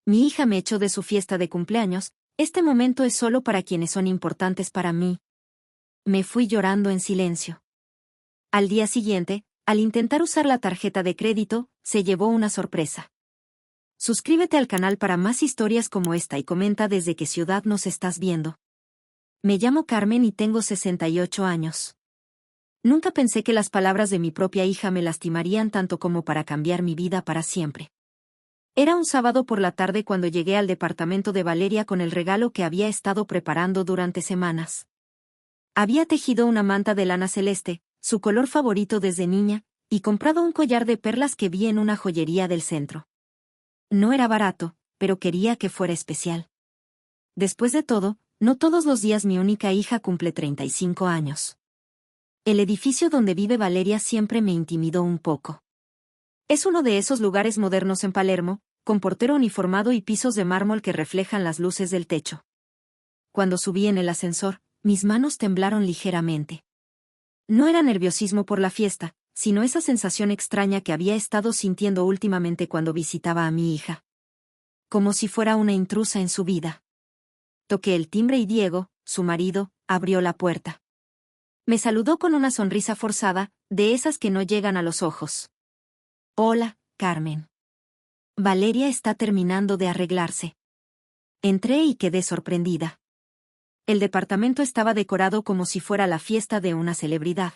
Mi hija me echó de su fiesta de cumpleaños, este momento es solo para quienes son importantes para mí. Me fui llorando en silencio. Al día siguiente, al intentar usar la tarjeta de crédito, se llevó una sorpresa. Suscríbete al canal para más historias como esta y comenta desde qué ciudad nos estás viendo. Me llamo Carmen y tengo 68 años. Nunca pensé que las palabras de mi propia hija me lastimarían tanto como para cambiar mi vida para siempre. Era un sábado por la tarde cuando llegué al departamento de Valeria con el regalo que había estado preparando durante semanas. Había tejido una manta de lana celeste, su color favorito desde niña, y comprado un collar de perlas que vi en una joyería del centro. No era barato, pero quería que fuera especial. Después de todo, no todos los días mi única hija cumple 35 años. El edificio donde vive Valeria siempre me intimidó un poco. Es uno de esos lugares modernos en Palermo, con portero uniformado y pisos de mármol que reflejan las luces del techo. Cuando subí en el ascensor, mis manos temblaron ligeramente. No era nerviosismo por la fiesta, sino esa sensación extraña que había estado sintiendo últimamente cuando visitaba a mi hija. Como si fuera una intrusa en su vida. Toqué el timbre y Diego, su marido, abrió la puerta. Me saludó con una sonrisa forzada, de esas que no llegan a los ojos. Hola, Carmen. Valeria está terminando de arreglarse. Entré y quedé sorprendida. El departamento estaba decorado como si fuera la fiesta de una celebridad.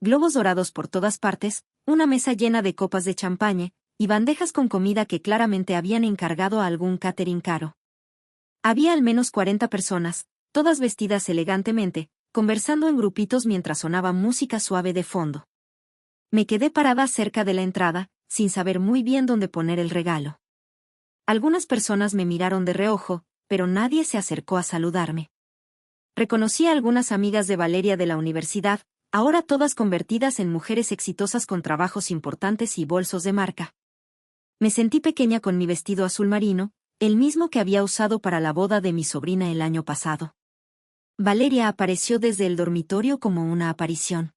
Globos dorados por todas partes, una mesa llena de copas de champaña, y bandejas con comida que claramente habían encargado a algún catering caro. Había al menos 40 personas, todas vestidas elegantemente, conversando en grupitos mientras sonaba música suave de fondo. Me quedé parada cerca de la entrada, sin saber muy bien dónde poner el regalo. Algunas personas me miraron de reojo, pero nadie se acercó a saludarme. Reconocí a algunas amigas de Valeria de la universidad, ahora todas convertidas en mujeres exitosas con trabajos importantes y bolsos de marca. Me sentí pequeña con mi vestido azul marino, el mismo que había usado para la boda de mi sobrina el año pasado. Valeria apareció desde el dormitorio como una aparición.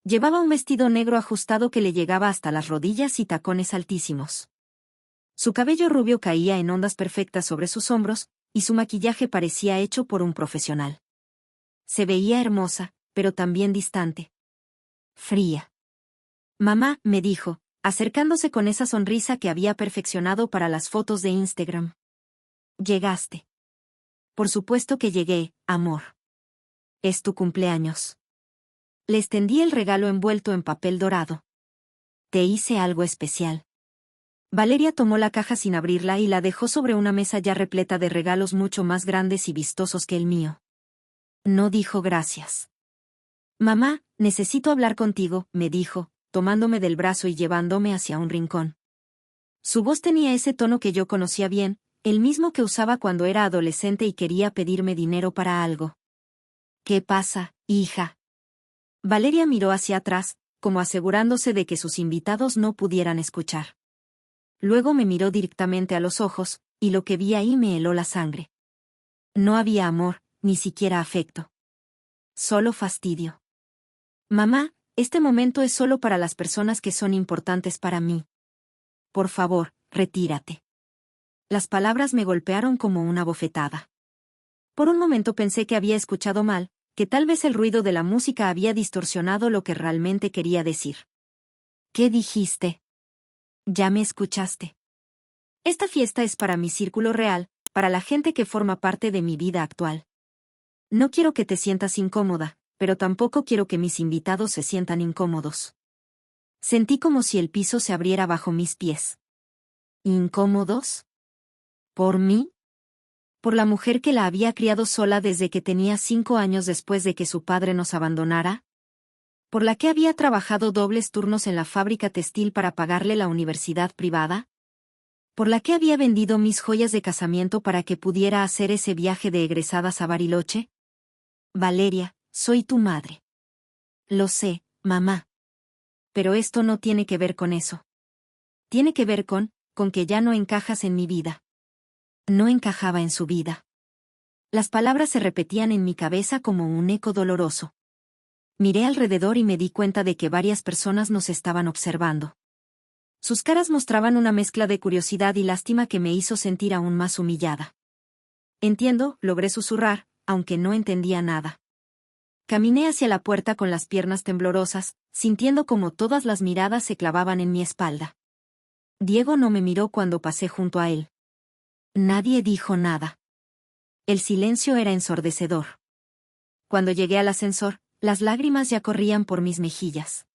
Llevaba un vestido negro ajustado que le llegaba hasta las rodillas y tacones altísimos. Su cabello rubio caía en ondas perfectas sobre sus hombros, y su maquillaje parecía hecho por un profesional. Se veía hermosa, pero también distante. Fría. Mamá, me dijo, acercándose con esa sonrisa que había perfeccionado para las fotos de Instagram. Llegaste. Por supuesto que llegué, amor. Es tu cumpleaños. Le extendí el regalo envuelto en papel dorado. Te hice algo especial. Valeria tomó la caja sin abrirla y la dejó sobre una mesa ya repleta de regalos mucho más grandes y vistosos que el mío. No dijo gracias. Mamá, necesito hablar contigo, me dijo, tomándome del brazo y llevándome hacia un rincón. Su voz tenía ese tono que yo conocía bien, el mismo que usaba cuando era adolescente y quería pedirme dinero para algo. ¿Qué pasa, hija? Valeria miró hacia atrás, como asegurándose de que sus invitados no pudieran escuchar. Luego me miró directamente a los ojos, y lo que vi ahí me heló la sangre. No había amor, ni siquiera afecto. Solo fastidio. Mamá, este momento es solo para las personas que son importantes para mí. Por favor, retírate. Las palabras me golpearon como una bofetada. Por un momento pensé que había escuchado mal, que tal vez el ruido de la música había distorsionado lo que realmente quería decir. ¿Qué dijiste? Ya me escuchaste. Esta fiesta es para mi círculo real, para la gente que forma parte de mi vida actual. No quiero que te sientas incómoda, pero tampoco quiero que mis invitados se sientan incómodos. Sentí como si el piso se abriera bajo mis pies. ¿Incómodos? ¿Por mí? ¿Por la mujer que la había criado sola desde que tenía 5 años después de que su padre nos abandonara? ¿Por la que había trabajado dobles turnos en la fábrica textil para pagarle la universidad privada? ¿Por la que había vendido mis joyas de casamiento para que pudiera hacer ese viaje de egresadas a Bariloche? Valeria, soy tu madre. Lo sé, mamá. Pero esto no tiene que ver con eso. Tiene que ver con que ya no encajas en mi vida. No encajaba en su vida. Las palabras se repetían en mi cabeza como un eco doloroso. Miré alrededor y me di cuenta de que varias personas nos estaban observando. Sus caras mostraban una mezcla de curiosidad y lástima que me hizo sentir aún más humillada. Entiendo, logré susurrar, aunque no entendía nada. Caminé hacia la puerta con las piernas temblorosas, sintiendo como todas las miradas se clavaban en mi espalda. Diego no me miró cuando pasé junto a él. Nadie dijo nada. El silencio era ensordecedor. Cuando llegué al ascensor, las lágrimas ya corrían por mis mejillas.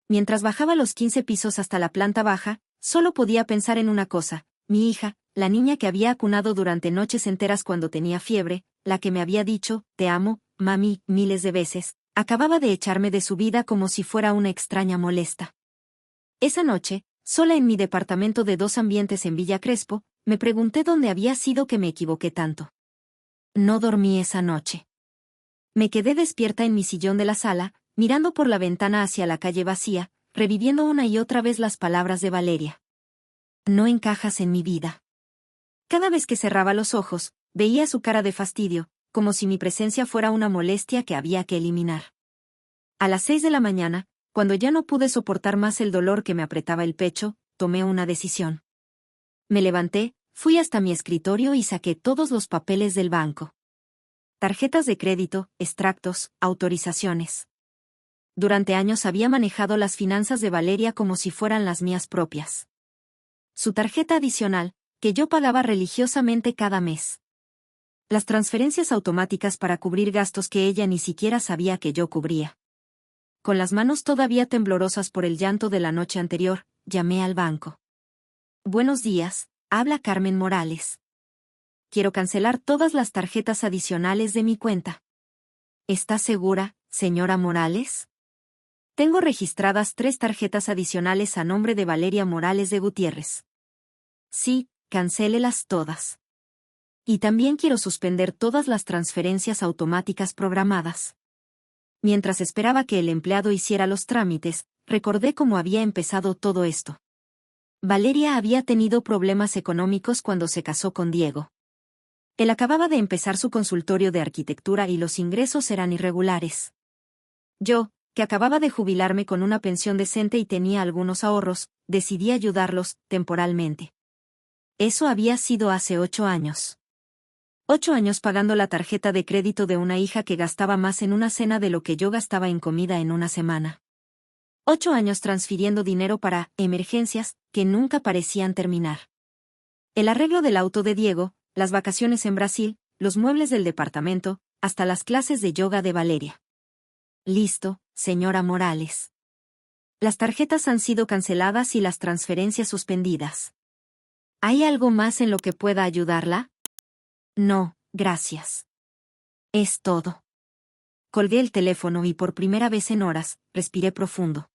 Mientras bajaba los 15 pisos hasta la planta baja, solo podía pensar en una cosa: mi hija, la niña que había acunado durante noches enteras cuando tenía fiebre, la que me había dicho, te amo, mami, miles de veces, acababa de echarme de su vida como si fuera una extraña molesta. Esa noche, sola en mi departamento de 2 ambientes en Villa Crespo, me pregunté dónde había sido que me equivoqué tanto. No dormí esa noche. Me quedé despierta en mi sillón de la sala, mirando por la ventana hacia la calle vacía, reviviendo una y otra vez las palabras de Valeria. No encajas en mi vida. Cada vez que cerraba los ojos, veía su cara de fastidio, como si mi presencia fuera una molestia que había que eliminar. A las 6 de la mañana, cuando ya no pude soportar más el dolor que me apretaba el pecho, tomé una decisión. Me levanté, fui hasta mi escritorio y saqué todos los papeles del banco. Tarjetas de crédito, extractos, autorizaciones. Durante años había manejado las finanzas de Valeria como si fueran las mías propias. Su tarjeta adicional, que yo pagaba religiosamente cada mes. Las transferencias automáticas para cubrir gastos que ella ni siquiera sabía que yo cubría. Con las manos todavía temblorosas por el llanto de la noche anterior, llamé al banco. Buenos días, habla Carmen Morales. Quiero cancelar todas las tarjetas adicionales de mi cuenta. ¿Está segura, señora Morales? Tengo registradas 3 tarjetas adicionales a nombre de Valeria Morales de Gutiérrez. Sí, cancélelas todas. Y también quiero suspender todas las transferencias automáticas programadas. Mientras esperaba que el empleado hiciera los trámites, recordé cómo había empezado todo esto. Valeria había tenido problemas económicos cuando se casó con Diego. Él acababa de empezar su consultorio de arquitectura y los ingresos eran irregulares. Yo, que acababa de jubilarme con una pensión decente y tenía algunos ahorros, decidí ayudarlos, temporalmente. Eso había sido hace 8 años. 8 años pagando la tarjeta de crédito de una hija que gastaba más en una cena de lo que yo gastaba en comida en una semana. 8 años transfiriendo dinero para emergencias que nunca parecían terminar. El arreglo del auto de Diego, las vacaciones en Brasil, los muebles del departamento, hasta las clases de yoga de Valeria. Listo, señora Morales. Las tarjetas han sido canceladas y las transferencias suspendidas. ¿Hay algo más en lo que pueda ayudarla? No, gracias. Es todo. Colgué el teléfono y por primera vez en horas, respiré profundo.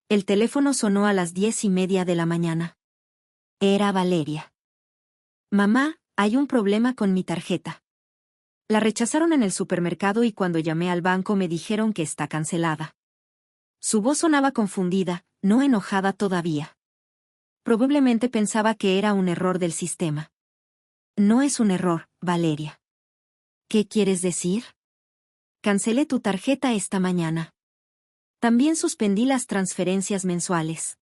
El teléfono sonó a las 10:30 de la mañana. Era Valeria. Mamá, hay un problema con mi tarjeta. La rechazaron en el supermercado y cuando llamé al banco me dijeron que está cancelada. Su voz sonaba confundida, no enojada todavía. Probablemente pensaba que era un error del sistema. No es un error, Valeria. ¿Qué quieres decir? Cancelé tu tarjeta esta mañana. También suspendí las transferencias mensuales.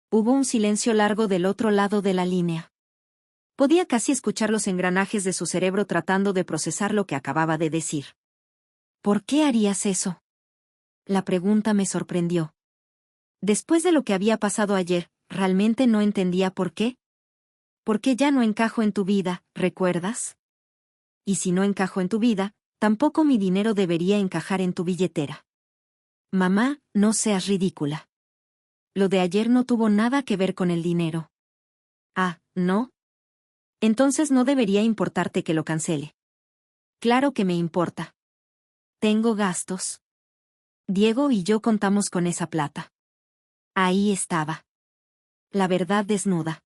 Hubo un silencio largo del otro lado de la línea. Podía casi escuchar los engranajes de su cerebro tratando de procesar lo que acababa de decir. ¿Por qué harías eso? La pregunta me sorprendió. Después de lo que había pasado ayer, realmente no entendía por qué. ¿Por qué ya no encajo en tu vida, recuerdas? Y si no encajo en tu vida, tampoco mi dinero debería encajar en tu billetera. Mamá, no seas ridícula. Lo de ayer no tuvo nada que ver con el dinero. Ah, ¿no? Entonces no debería importarte que lo cancele. Claro que me importa. Tengo gastos. Diego y yo contamos con esa plata. Ahí estaba. La verdad desnuda.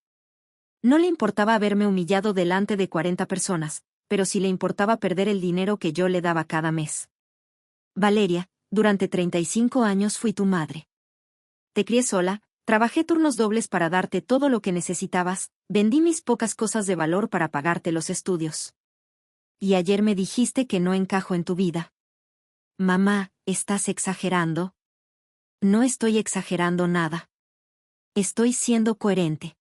No le importaba haberme humillado delante de 40 personas, pero sí le importaba perder el dinero que yo le daba cada mes. Valeria, durante 35 años fui tu madre. Te crié sola, trabajé turnos dobles para darte todo lo que necesitabas, vendí mis pocas cosas de valor para pagarte los estudios. Y ayer me dijiste que no encajo en tu vida. Mamá, ¿estás exagerando? No estoy exagerando nada. Estoy siendo coherente.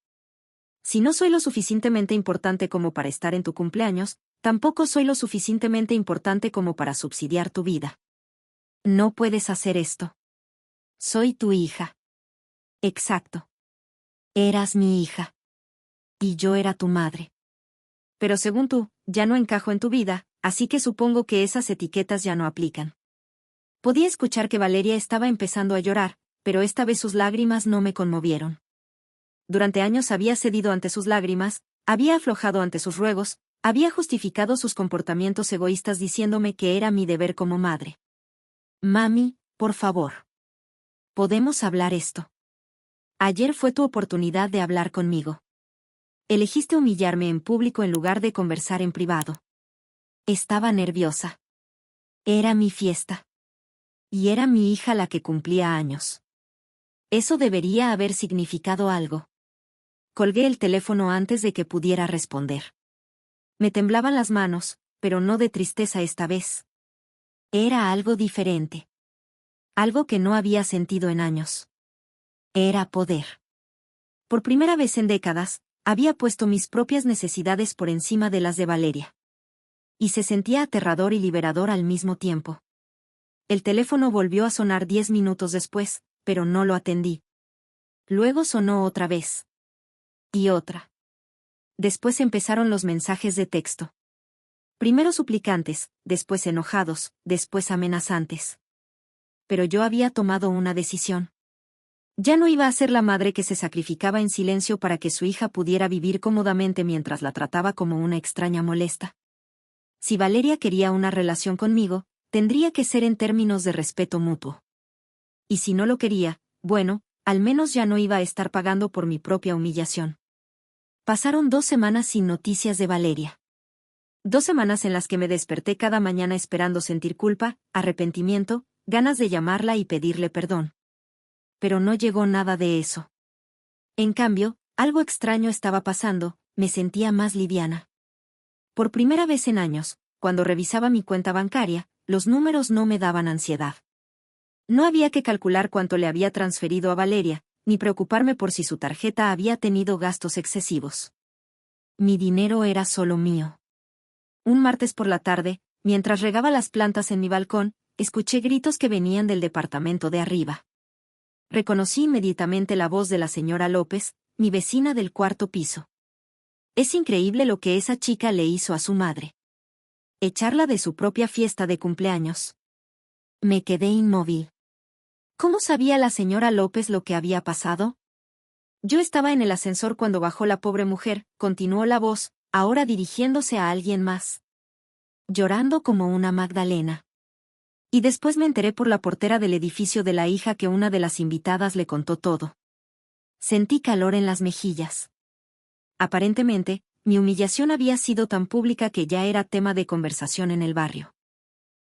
Si no soy lo suficientemente importante como para estar en tu cumpleaños, tampoco soy lo suficientemente importante como para subsidiar tu vida. No puedes hacer esto. Soy tu hija. Exacto. Eras mi hija. Y yo era tu madre. Pero según tú, ya no encajo en tu vida, así que supongo que esas etiquetas ya no aplican. Podía escuchar que Valeria estaba empezando a llorar, pero esta vez sus lágrimas no me conmovieron. Durante años había cedido ante sus lágrimas, había aflojado ante sus ruegos, había justificado sus comportamientos egoístas diciéndome que era mi deber como madre. Mami, por favor. ¿Podemos hablar esto? Ayer fue tu oportunidad de hablar conmigo. Elegiste humillarme en público en lugar de conversar en privado. Estaba nerviosa. Era mi fiesta. Y era mi hija la que cumplía años. Eso debería haber significado algo. Colgué el teléfono antes de que pudiera responder. Me temblaban las manos, pero no de tristeza esta vez. Era algo diferente. Algo que no había sentido en años. Era poder. Por primera vez en décadas, había puesto mis propias necesidades por encima de las de Valeria. Y se sentía aterrador y liberador al mismo tiempo. El teléfono volvió a sonar 10 minutos después, pero no lo atendí. Luego sonó otra vez. Y otra. Después empezaron los mensajes de texto. Primero suplicantes, después enojados, después amenazantes. Pero yo había tomado una decisión. Ya no iba a ser la madre que se sacrificaba en silencio para que su hija pudiera vivir cómodamente mientras la trataba como una extraña molesta. Si Valeria quería una relación conmigo, tendría que ser en términos de respeto mutuo. Y si no lo quería, bueno, al menos ya no iba a estar pagando por mi propia humillación. Pasaron 2 semanas sin noticias de Valeria. 2 semanas en las que me desperté cada mañana esperando sentir culpa, arrepentimiento, ganas de llamarla y pedirle perdón. Pero no llegó nada de eso. En cambio, algo extraño estaba pasando, me sentía más liviana. Por primera vez en años, cuando revisaba mi cuenta bancaria, los números no me daban ansiedad. No había que calcular cuánto le había transferido a Valeria, ni preocuparme por si su tarjeta había tenido gastos excesivos. Mi dinero era solo mío. Un martes por la tarde, mientras regaba las plantas en mi balcón, escuché gritos que venían del departamento de arriba. Reconocí inmediatamente la voz de la señora López, mi vecina del 4º piso. Es increíble lo que esa chica le hizo a su madre. Echarla de su propia fiesta de cumpleaños. Me quedé inmóvil. ¿Cómo sabía la señora López lo que había pasado? Yo estaba en el ascensor cuando bajó la pobre mujer, continuó la voz, ahora dirigiéndose a alguien más. Llorando como una Magdalena. Y después me enteré por la portera del edificio de la hija que una de las invitadas le contó todo. Sentí calor en las mejillas. Aparentemente, mi humillación había sido tan pública que ya era tema de conversación en el barrio.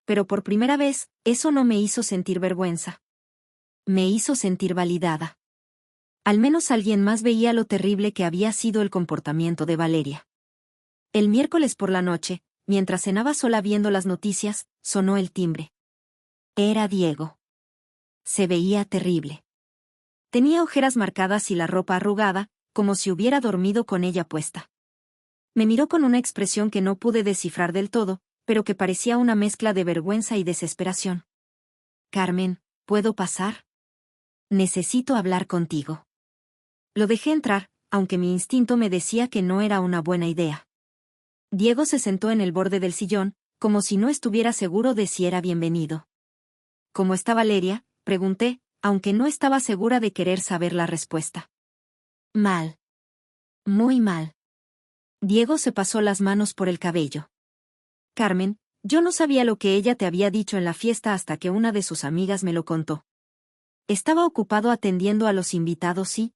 Pero por primera vez, eso no me hizo sentir vergüenza. Me hizo sentir validada. Al menos alguien más veía lo terrible que había sido el comportamiento de Valeria. El miércoles por la noche, mientras cenaba sola viendo las noticias, sonó el timbre. Era Diego. Se veía terrible. Tenía ojeras marcadas y la ropa arrugada, como si hubiera dormido con ella puesta. Me miró con una expresión que no pude descifrar del todo, pero que parecía una mezcla de vergüenza y desesperación. Carmen, ¿puedo pasar? Necesito hablar contigo. Lo dejé entrar, aunque mi instinto me decía que no era una buena idea. Diego se sentó en el borde del sillón, como si no estuviera seguro de si era bienvenido. ¿Cómo está Valeria?, pregunté, aunque no estaba segura de querer saber la respuesta. Mal. Muy mal. Diego se pasó las manos por el cabello. Carmen, yo no sabía lo que ella te había dicho en la fiesta hasta que una de sus amigas me lo contó. Estaba ocupado atendiendo a los invitados y...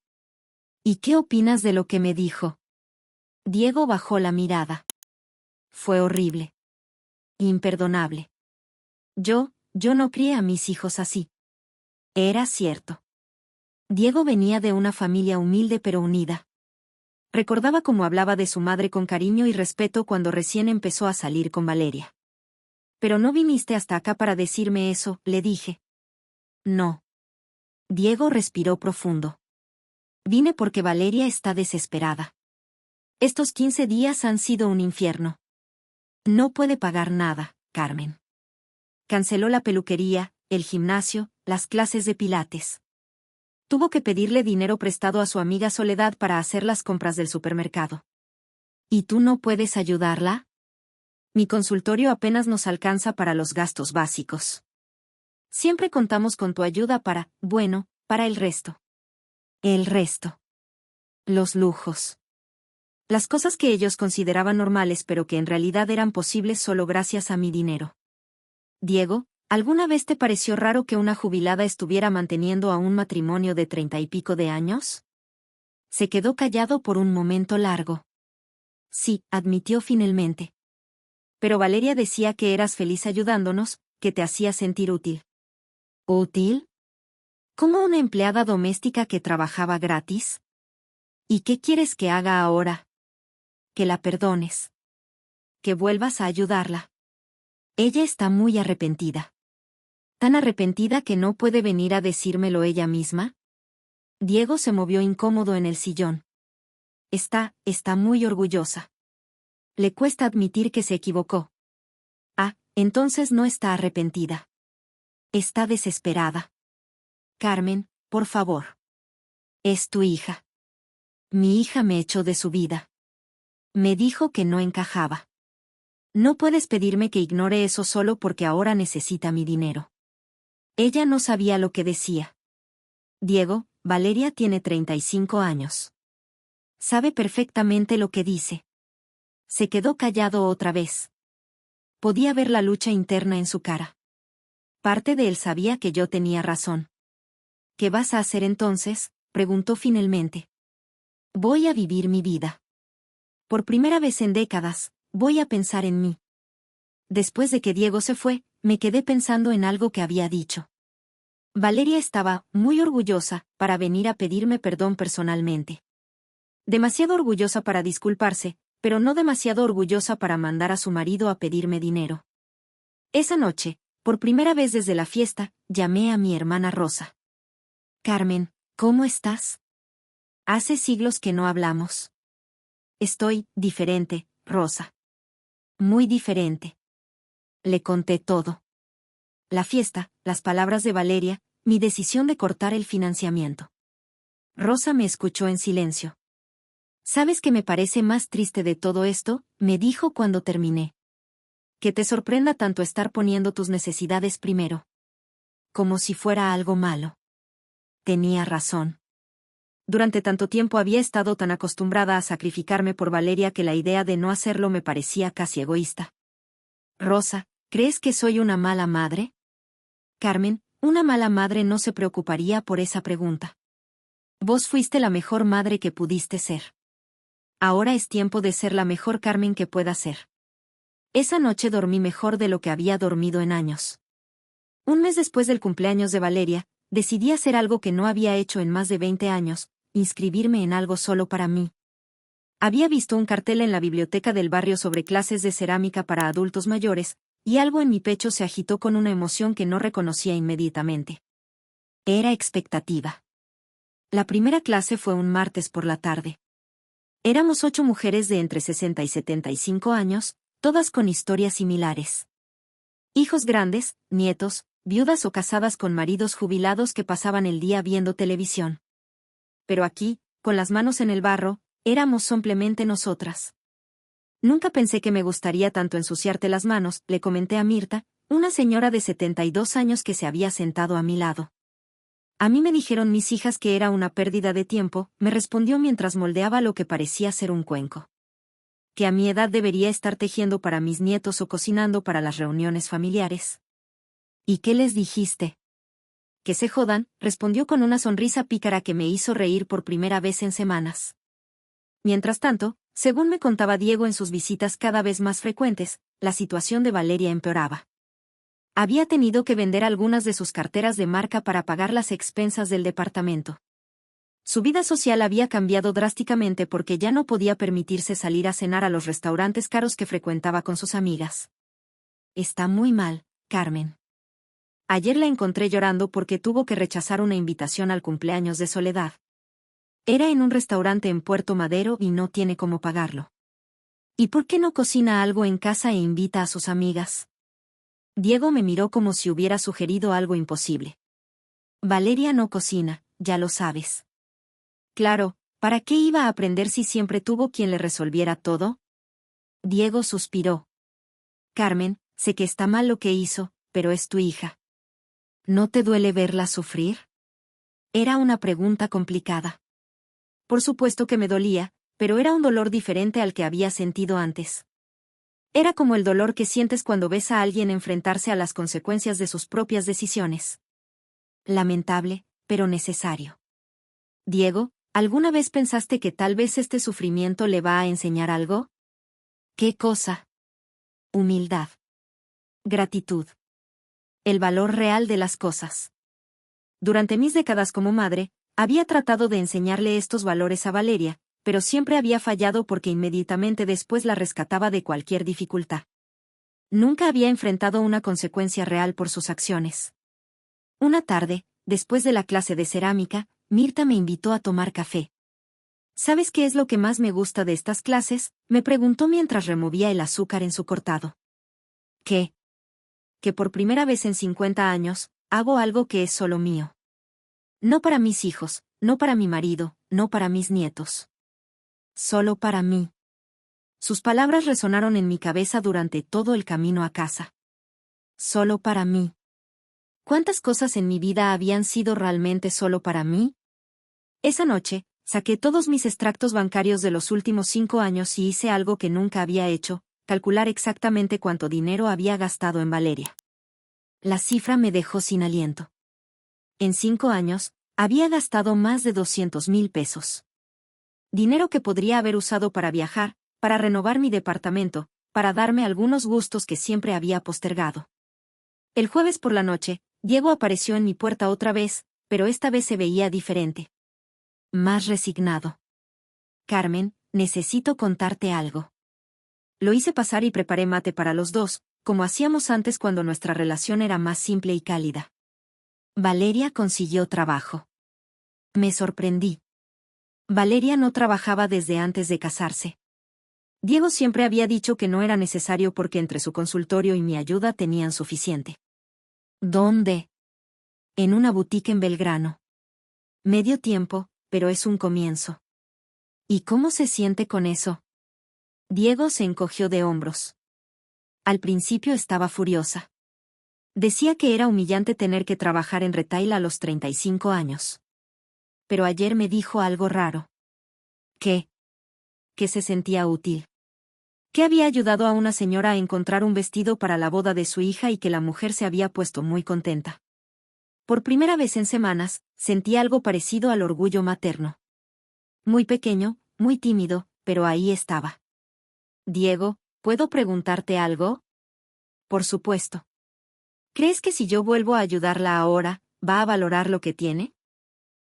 ¿Y qué opinas de lo que me dijo? Diego bajó la mirada. Fue horrible. Imperdonable. Yo no crié a mis hijos así. Era cierto. Diego venía de una familia humilde pero unida. Recordaba cómo hablaba de su madre con cariño y respeto cuando recién empezó a salir con Valeria. Pero no viniste hasta acá para decirme eso, le dije. No. Diego respiró profundo. Vine porque Valeria está desesperada. Estos 15 días han sido un infierno. No puede pagar nada, Carmen. Canceló la peluquería, el gimnasio, las clases de pilates. Tuvo que pedirle dinero prestado a su amiga Soledad para hacer las compras del supermercado. ¿Y tú no puedes ayudarla? Mi consultorio apenas nos alcanza para los gastos básicos. Siempre contamos con tu ayuda para el resto. El resto. Los lujos. Las cosas que ellos consideraban normales pero que en realidad eran posibles solo gracias a mi dinero. Diego, ¿alguna vez te pareció raro que una jubilada estuviera manteniendo a un matrimonio de 30 y pico de años? Se quedó callado por un momento largo. Sí, admitió finalmente. Pero Valeria decía que eras feliz ayudándonos, que te hacía sentir útil. ¿Útil? ¿Como una empleada doméstica que trabajaba gratis? ¿Y qué quieres que haga ahora? Que la perdones. Que vuelvas a ayudarla. Ella está muy arrepentida. ¿Tan arrepentida que no puede venir a decírmelo ella misma? Diego se movió incómodo en el sillón. Está muy orgullosa. Le cuesta admitir que se equivocó. Ah, entonces no está arrepentida. Está desesperada. Carmen, por favor. Es tu hija. Mi hija me echó de su vida. Me dijo que no encajaba. No puedes pedirme que ignore eso solo porque ahora necesita mi dinero. Ella no sabía lo que decía. Diego, Valeria tiene 35 años. Sabe perfectamente lo que dice. Se quedó callado otra vez. Podía ver la lucha interna en su cara. Parte de él sabía que yo tenía razón. ¿Qué vas a hacer entonces?, preguntó finalmente. Voy a vivir mi vida. Por primera vez en décadas, voy a pensar en mí. Después de que Diego se fue, me quedé pensando en algo que había dicho. Valeria estaba muy orgullosa para venir a pedirme perdón personalmente. Demasiado orgullosa para disculparse, pero no demasiado orgullosa para mandar a su marido a pedirme dinero. Esa noche, por primera vez desde la fiesta, llamé a mi hermana Rosa. Carmen, ¿cómo estás? Hace siglos que no hablamos. Estoy diferente, Rosa. Muy diferente. Le conté todo. La fiesta, las palabras de Valeria, mi decisión de cortar el financiamiento. Rosa me escuchó en silencio. ¿Sabes qué me parece más triste de todo esto?, me dijo cuando terminé. Que te sorprenda tanto estar poniendo tus necesidades primero. Como si fuera algo malo. Tenía razón. Durante tanto tiempo había estado tan acostumbrada a sacrificarme por Valeria que la idea de no hacerlo me parecía casi egoísta. Rosa, ¿crees que soy una mala madre? Carmen, una mala madre no se preocuparía por esa pregunta. Vos fuiste la mejor madre que pudiste ser. Ahora es tiempo de ser la mejor Carmen que pueda ser. Esa noche dormí mejor de lo que había dormido en años. Un mes después del cumpleaños de Valeria, decidí hacer algo que no había hecho en más de 20 años, inscribirme en algo solo para mí. Había visto un cartel en la biblioteca del barrio sobre clases de cerámica para adultos mayores, y algo en mi pecho se agitó con una emoción que no reconocía inmediatamente. Era expectativa. La primera clase fue un martes por la tarde. Éramos 8 mujeres de entre 60 y 75 años, todas con historias similares. Hijos grandes, nietos, viudas o casadas con maridos jubilados que pasaban el día viendo televisión. Pero aquí, con las manos en el barro, éramos simplemente nosotras. Nunca pensé que me gustaría tanto ensuciarte las manos, le comenté a Mirta, una señora de 72 años que se había sentado a mi lado. A mí me dijeron mis hijas que era una pérdida de tiempo, me respondió mientras moldeaba lo que parecía ser un cuenco. Que a mi edad debería estar tejiendo para mis nietos o cocinando para las reuniones familiares. ¿Y qué les dijiste? Que se jodan, respondió con una sonrisa pícara que me hizo reír por primera vez en semanas. Mientras tanto, según me contaba Diego en sus visitas cada vez más frecuentes, la situación de Valeria empeoraba. Había tenido que vender algunas de sus carteras de marca para pagar las expensas del departamento. Su vida social había cambiado drásticamente porque ya no podía permitirse salir a cenar a los restaurantes caros que frecuentaba con sus amigas. Está muy mal, Carmen. Ayer la encontré llorando porque tuvo que rechazar una invitación al cumpleaños de Soledad. Era en un restaurante en Puerto Madero y no tiene cómo pagarlo. ¿Y por qué no cocina algo en casa e invita a sus amigas? Diego me miró como si hubiera sugerido algo imposible. Valeria no cocina, ya lo sabes. Claro, ¿para qué iba a aprender si siempre tuvo quien le resolviera todo? Diego suspiró. Carmen, sé que está mal lo que hizo, pero es tu hija. ¿No te duele verla sufrir? Era una pregunta complicada. Por supuesto que me dolía, pero era un dolor diferente al que había sentido antes. Era como el dolor que sientes cuando ves a alguien enfrentarse a las consecuencias de sus propias decisiones. Lamentable, pero necesario. Diego, ¿alguna vez pensaste que tal vez este sufrimiento le va a enseñar algo? ¿Qué cosa? Humildad. Gratitud. El valor real de las cosas. Durante mis décadas como madre, había tratado de enseñarle estos valores a Valeria, pero siempre había fallado porque inmediatamente después la rescataba de cualquier dificultad. Nunca había enfrentado una consecuencia real por sus acciones. Una tarde, después de la clase de cerámica, Mirta me invitó a tomar café. ¿Sabes qué es lo que más me gusta de estas clases?, me preguntó mientras removía el azúcar en su cortado. ¿Qué? Que por primera vez en 50 años, hago algo que es solo mío. No para mis hijos, no para mi marido, no para mis nietos. Solo para mí. Sus palabras resonaron en mi cabeza durante todo el camino a casa. Solo para mí. ¿Cuántas cosas en mi vida habían sido realmente solo para mí? Esa noche, saqué todos mis extractos bancarios de los últimos 5 años y hice algo que nunca había hecho, calcular exactamente cuánto dinero había gastado en Valeria. La cifra me dejó sin aliento. En 5 años, había gastado más de 200,000 pesos. Dinero que podría haber usado para viajar, para renovar mi departamento, para darme algunos gustos que siempre había postergado. El jueves por la noche, Diego apareció en mi puerta otra vez, pero esta vez se veía diferente. Más resignado. Carmen, necesito contarte algo. Lo hice pasar y preparé mate para los dos, como hacíamos antes cuando nuestra relación era más simple y cálida. Valeria consiguió trabajo. Me sorprendí. Valeria no trabajaba desde antes de casarse. Diego siempre había dicho que no era necesario porque entre su consultorio y mi ayuda tenían suficiente. ¿Dónde? En una boutique en Belgrano. Medio tiempo, pero es un comienzo. ¿Y cómo se siente con eso? Diego se encogió de hombros. Al principio estaba furiosa. Decía que era humillante tener que trabajar en retail a los 35 años. Pero ayer me dijo algo raro. ¿Qué? Que se sentía útil. Que había ayudado a una señora a encontrar un vestido para la boda de su hija y que la mujer se había puesto muy contenta. Por primera vez en semanas, sentí algo parecido al orgullo materno. Muy pequeño, muy tímido, pero ahí estaba. Diego, ¿puedo preguntarte algo? Por supuesto. ¿Crees que si yo vuelvo a ayudarla ahora, va a valorar lo que tiene?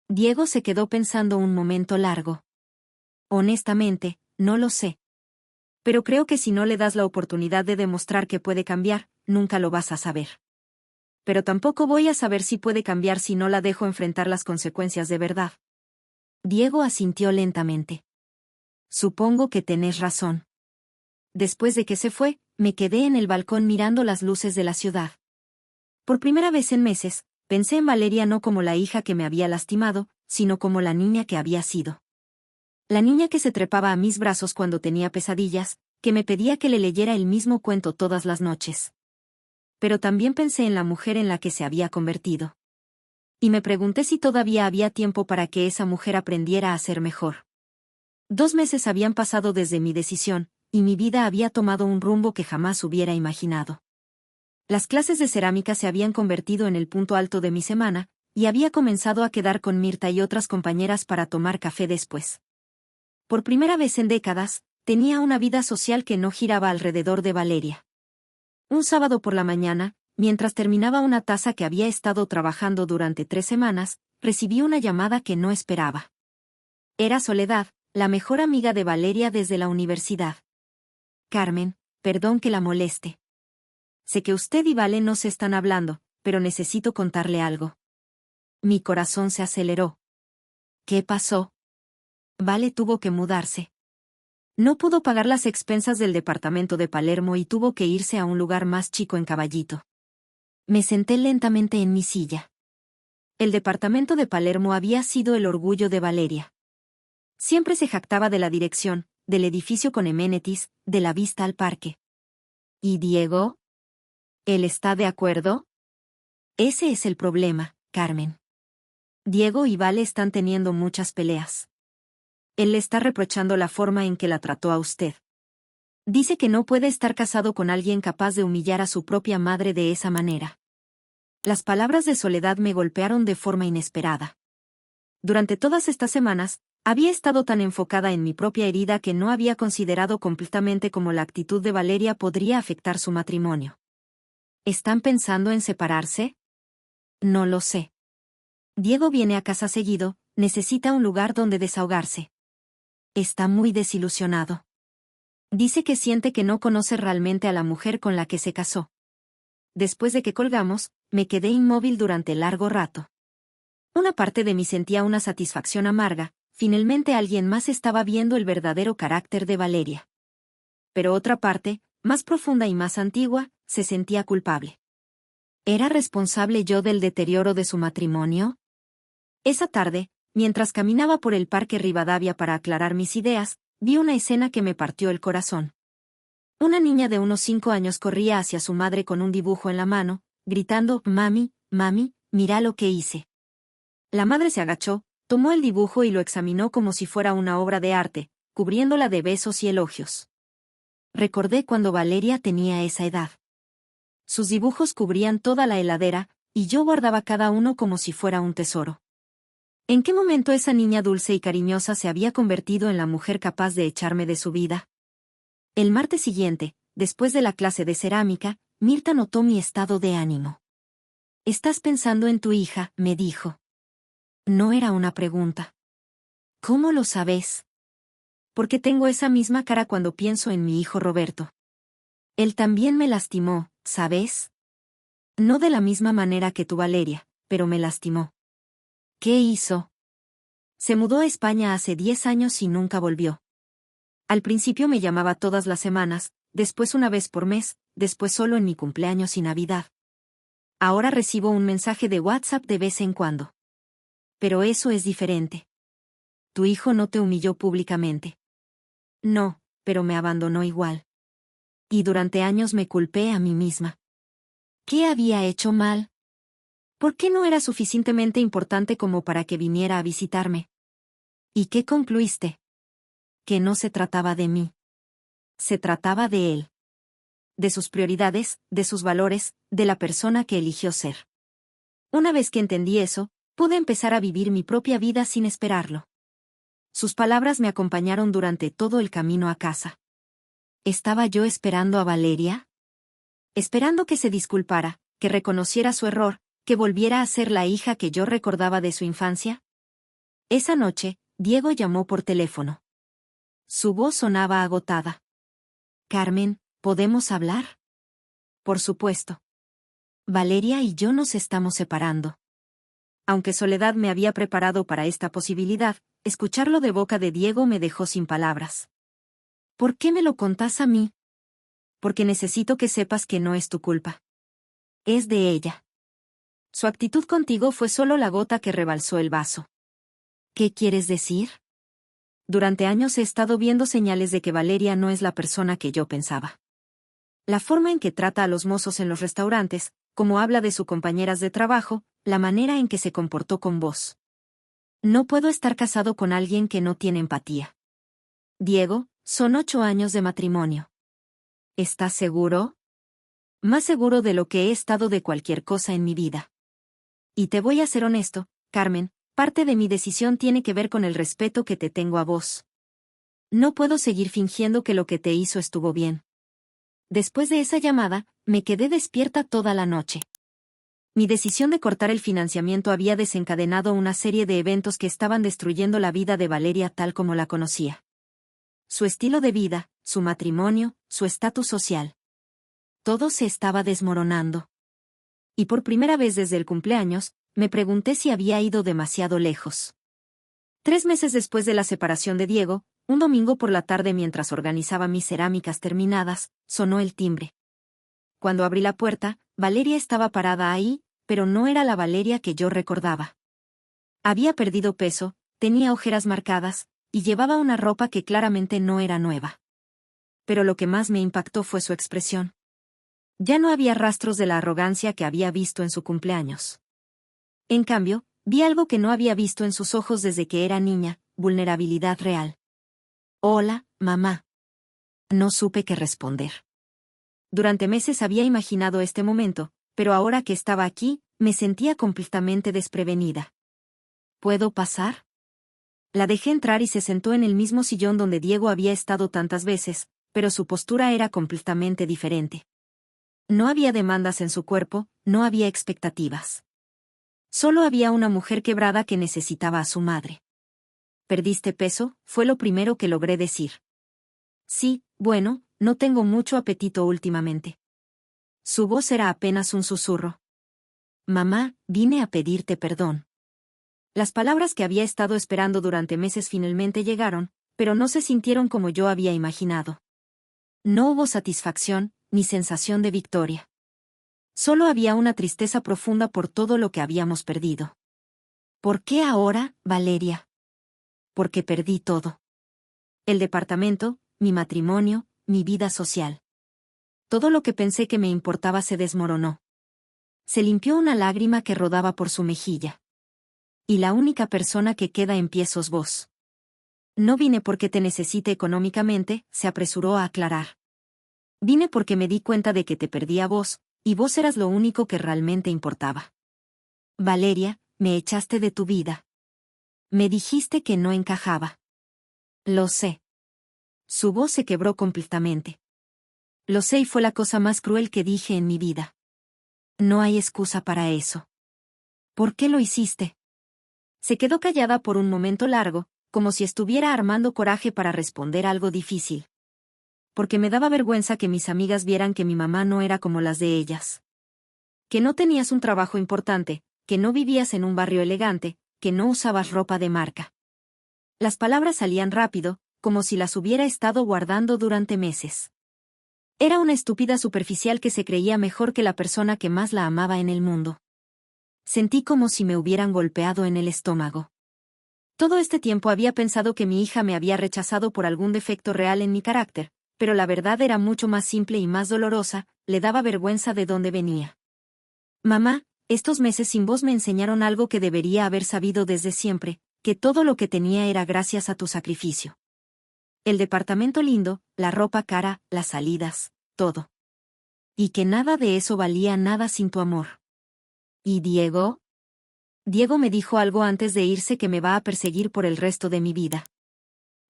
Diego se quedó pensando un momento largo. Honestamente, no lo sé. Pero creo que si no le das la oportunidad de demostrar que puede cambiar, nunca lo vas a saber. Pero tampoco voy a saber si puede cambiar si no la dejo enfrentar las consecuencias de verdad. Diego asintió lentamente. Supongo que tenés razón. Después de que se fue, me quedé en el balcón mirando las luces de la ciudad. Por primera vez en meses, pensé en Valeria no como la hija que me había lastimado, sino como la niña que había sido. La niña que se trepaba a mis brazos cuando tenía pesadillas, que me pedía que le leyera el mismo cuento todas las noches. Pero también pensé en la mujer en la que se había convertido. Y me pregunté si todavía había tiempo para que esa mujer aprendiera a ser mejor. 2 meses habían pasado desde mi decisión, y mi vida había tomado un rumbo que jamás hubiera imaginado. Las clases de cerámica se habían convertido en el punto alto de mi semana, y había comenzado a quedar con Mirta y otras compañeras para tomar café después. Por primera vez en décadas, tenía una vida social que no giraba alrededor de Valeria. Un sábado por la mañana, mientras terminaba una tasa que había estado trabajando durante 3 semanas, recibí una llamada que no esperaba. Era Soledad, la mejor amiga de Valeria desde la universidad. Carmen, perdón que la moleste. Sé que usted y Vale no se están hablando, pero necesito contarle algo. Mi corazón se aceleró. ¿Qué pasó? Vale tuvo que mudarse. No pudo pagar las expensas del departamento de Palermo y tuvo que irse a un lugar más chico en Caballito. Me senté lentamente en mi silla. El departamento de Palermo había sido el orgullo de Valeria. Siempre se jactaba de la dirección, del edificio con amenities, de la vista al parque. ¿Y Diego? ¿Él está de acuerdo? Ese es el problema, Carmen. Diego y Vale están teniendo muchas peleas. Él le está reprochando la forma en que la trató a usted. Dice que no puede estar casado con alguien capaz de humillar a su propia madre de esa manera. Las palabras de Soledad me golpearon de forma inesperada. Durante todas estas semanas, había estado tan enfocada en mi propia herida que no había considerado completamente cómo la actitud de Valeria podría afectar su matrimonio. ¿Están pensando en separarse? No lo sé. Diego viene a casa seguido, necesita un lugar donde desahogarse. Está muy desilusionado. Dice que siente que no conoce realmente a la mujer con la que se casó. Después de que colgamos, me quedé inmóvil durante largo rato. Una parte de mí sentía una satisfacción amarga, finalmente alguien más estaba viendo el verdadero carácter de Valeria. Pero otra parte, más profunda y más antigua, se sentía culpable. ¿Era responsable yo del deterioro de su matrimonio? Esa tarde, mientras caminaba por el Parque Rivadavia para aclarar mis ideas, vi una escena que me partió el corazón. Una niña de unos 5 años corría hacia su madre con un dibujo en la mano, gritando, «Mami, mami, mira lo que hice». La madre se agachó, tomó el dibujo y lo examinó como si fuera una obra de arte, cubriéndola de besos y elogios. Recordé cuando Valeria tenía esa edad. Sus dibujos cubrían toda la heladera, y yo guardaba cada uno como si fuera un tesoro. ¿En qué momento esa niña dulce y cariñosa se había convertido en la mujer capaz de echarme de su vida? El martes siguiente, después de la clase de cerámica, Mirta notó mi estado de ánimo. «¿Estás pensando en tu hija?», me dijo. No era una pregunta. «¿Cómo lo sabes?» «Porque tengo esa misma cara cuando pienso en mi hijo Roberto. Él también me lastimó, ¿sabes? No de la misma manera que tu Valeria, pero me lastimó». «¿Qué hizo?» «Se mudó a España hace 10 años y nunca volvió. Al principio me llamaba todas las semanas, después una vez por mes, después solo en mi cumpleaños y Navidad. Ahora recibo un mensaje de WhatsApp de vez en cuando. Pero eso es diferente. Tu hijo no te humilló públicamente». «No, pero me abandonó igual. Y durante años me culpé a mí misma. ¿Qué había hecho mal? ¿Por qué no era suficientemente importante como para que viniera a visitarme? ¿Y qué concluiste? Que no se trataba de mí. Se trataba de él. De sus prioridades, de sus valores, de la persona que eligió ser. Una vez que entendí eso, pude empezar a vivir mi propia vida sin esperarlo». Sus palabras me acompañaron durante todo el camino a casa. ¿Estaba yo esperando a Valeria? Esperando que se disculpara, que reconociera su error, que volviera a ser la hija que yo recordaba de su infancia. Esa noche, Diego llamó por teléfono. Su voz sonaba agotada. «Carmen, ¿podemos hablar?» «Por supuesto. Valeria y yo nos estamos separando». Aunque Soledad me había preparado para esta posibilidad, escucharlo de boca de Diego me dejó sin palabras. «¿Por qué me lo contás a mí?» «Porque necesito que sepas que no es tu culpa. Es de ella. Su actitud contigo fue solo la gota que rebalsó el vaso». «¿Qué quieres decir?» «Durante años he estado viendo señales de que Valeria no es la persona que yo pensaba. La forma en que trata a los mozos en los restaurantes, cómo habla de sus compañeras de trabajo, la manera en que se comportó con vos. No puedo estar casado con alguien que no tiene empatía. Diego, son 8 años de matrimonio. ¿Estás seguro?» «Más seguro de lo que he estado de cualquier cosa en mi vida. Y te voy a ser honesto, Carmen, parte de mi decisión tiene que ver con el respeto que te tengo a vos. No puedo seguir fingiendo que lo que te hizo estuvo bien». Después de esa llamada, me quedé despierta toda la noche. Mi decisión de cortar el financiamiento había desencadenado una serie de eventos que estaban destruyendo la vida de Valeria tal como la conocía. Su estilo de vida, su matrimonio, su estatus social. Todo se estaba desmoronando. Y por primera vez desde el cumpleaños, me pregunté si había ido demasiado lejos. 3 meses después de la separación de Diego, un domingo por la tarde mientras organizaba mis cerámicas terminadas, sonó el timbre. Cuando abrí la puerta, Valeria estaba parada ahí, pero no era la Valeria que yo recordaba. Había perdido peso, tenía ojeras marcadas, y llevaba una ropa que claramente no era nueva. Pero lo que más me impactó fue su expresión. Ya no había rastros de la arrogancia que había visto en su cumpleaños. En cambio, vi algo que no había visto en sus ojos desde que era niña, vulnerabilidad real. Hola, mamá. No supe qué responder. Durante meses había imaginado este momento, pero ahora que estaba aquí, me sentía completamente desprevenida. ¿Puedo pasar? La dejé entrar y se sentó en el mismo sillón donde Diego había estado tantas veces, pero su postura era completamente diferente. No había demandas en su cuerpo, no había expectativas. Solo había una mujer quebrada que necesitaba a su madre. ¿Perdiste peso?, fue lo primero que logré decir. Sí, bueno, no tengo mucho apetito últimamente. Su voz era apenas un susurro. Mamá, vine a pedirte perdón. Las palabras que había estado esperando durante meses finalmente llegaron, pero no se sintieron como yo había imaginado. No hubo satisfacción, ni sensación de victoria. Solo había una tristeza profunda por todo lo que habíamos perdido. ¿Por qué ahora, Valeria? Porque perdí todo. El departamento, mi matrimonio, mi vida social. Todo lo que pensé que me importaba se desmoronó. Se limpió una lágrima que rodaba por su mejilla. Y la única persona que queda en pie sos vos. No vine porque te necesite económicamente, se apresuró a aclarar. Vine porque me di cuenta de que te perdí a vos, y vos eras lo único que realmente importaba. Valeria, me echaste de tu vida. Me dijiste que no encajaba. Lo sé. Su voz se quebró completamente. Lo sé y fue la cosa más cruel que dije en mi vida. No hay excusa para eso. ¿Por qué lo hiciste? Se quedó callada por un momento largo, como si estuviera armando coraje para responder algo difícil. Porque me daba vergüenza que mis amigas vieran que mi mamá no era como las de ellas. Que no tenías un trabajo importante, que no vivías en un barrio elegante, que no usabas ropa de marca. Las palabras salían rápido, como si las hubiera estado guardando durante meses. Era una estúpida superficial que se creía mejor que la persona que más la amaba en el mundo. Sentí como si me hubieran golpeado en el estómago. Todo este tiempo había pensado que mi hija me había rechazado por algún defecto real en mi carácter, pero la verdad era mucho más simple y más dolorosa, le daba vergüenza de dónde venía. Mamá, estos meses sin vos me enseñaron algo que debería haber sabido desde siempre, que todo lo que tenía era gracias a tu sacrificio. El departamento lindo, la ropa cara, las salidas, todo. Y que nada de eso valía nada sin tu amor. ¿Y Diego? Diego me dijo algo antes de irse que me va a perseguir por el resto de mi vida.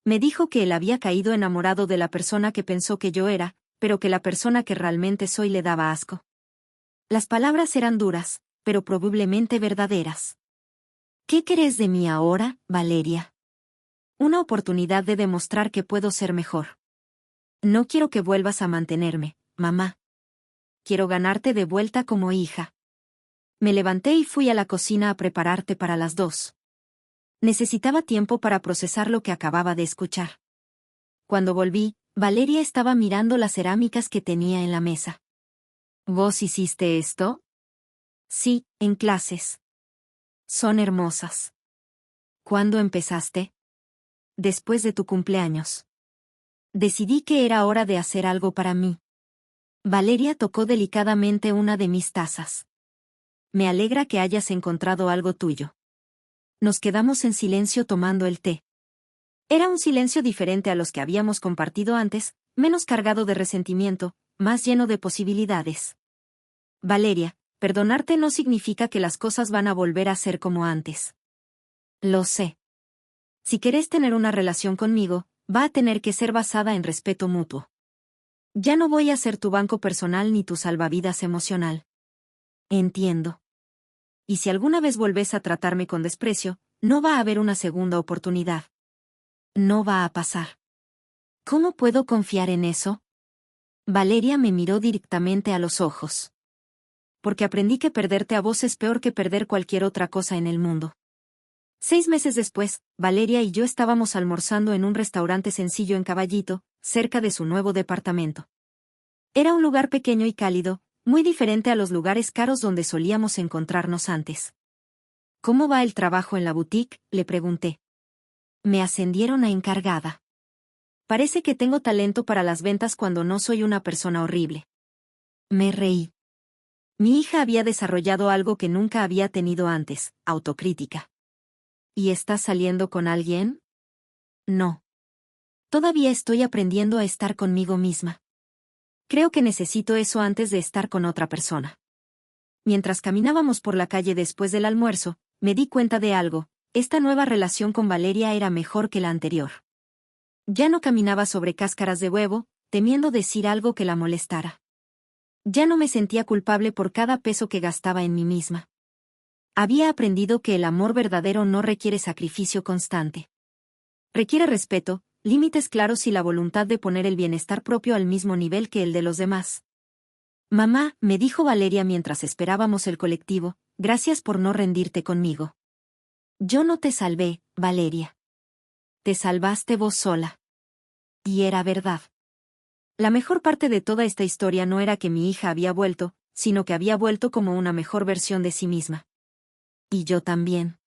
Me dijo que él había caído enamorado de la persona que pensó que yo era, pero que la persona que realmente soy le daba asco. Las palabras eran duras, pero probablemente verdaderas. ¿Qué querés de mí ahora, Valeria? Una oportunidad de demostrar que puedo ser mejor. No quiero que vuelvas a mantenerme, mamá. Quiero ganarte de vuelta como hija. Me levanté y fui a la cocina a prepararte para las 2. Necesitaba tiempo para procesar lo que acababa de escuchar. Cuando volví, Valeria estaba mirando las cerámicas que tenía en la mesa. ¿Vos hiciste esto? Sí, en clases. Son hermosas. ¿Cuándo empezaste? Después de tu cumpleaños. Decidí que era hora de hacer algo para mí. Valeria tocó delicadamente una de mis tazas. Me alegra que hayas encontrado algo tuyo. Nos quedamos en silencio tomando el té. Era un silencio diferente a los que habíamos compartido antes, menos cargado de resentimiento, más lleno de posibilidades. Valeria, perdonarte no significa que las cosas van a volver a ser como antes. Lo sé. Si querés tener una relación conmigo, va a tener que ser basada en respeto mutuo. Ya no voy a ser tu banco personal ni tu salvavidas emocional. Entiendo. Y si alguna vez volvés a tratarme con desprecio, no va a haber una segunda oportunidad. No va a pasar. ¿Cómo puedo confiar en eso? Valeria me miró directamente a los ojos. Porque aprendí que perderte a vos es peor que perder cualquier otra cosa en el mundo. 6 meses después, Valeria y yo estábamos almorzando en un restaurante sencillo en Caballito, cerca de su nuevo departamento. Era un lugar pequeño y cálido, muy diferente a los lugares caros donde solíamos encontrarnos antes. ¿Cómo va el trabajo en la boutique?, le pregunté. Me ascendieron a encargada. Parece que tengo talento para las ventas cuando no soy una persona horrible. Me reí. Mi hija había desarrollado algo que nunca había tenido antes, autocrítica. ¿Y estás saliendo con alguien? No. Todavía estoy aprendiendo a estar conmigo misma. Creo que necesito eso antes de estar con otra persona. Mientras caminábamos por la calle después del almuerzo, me di cuenta de algo: esta nueva relación con Valeria era mejor que la anterior. Ya no caminaba sobre cáscaras de huevo, temiendo decir algo que la molestara. Ya no me sentía culpable por cada peso que gastaba en mí misma. Había aprendido que el amor verdadero no requiere sacrificio constante. Requiere respeto, límites claros y la voluntad de poner el bienestar propio al mismo nivel que el de los demás. Mamá, me dijo Valeria mientras esperábamos el colectivo, gracias por no rendirte conmigo. Yo no te salvé, Valeria. Te salvaste vos sola. Y era verdad. La mejor parte de toda esta historia no era que mi hija había vuelto, sino que había vuelto como una mejor versión de sí misma. Y yo también.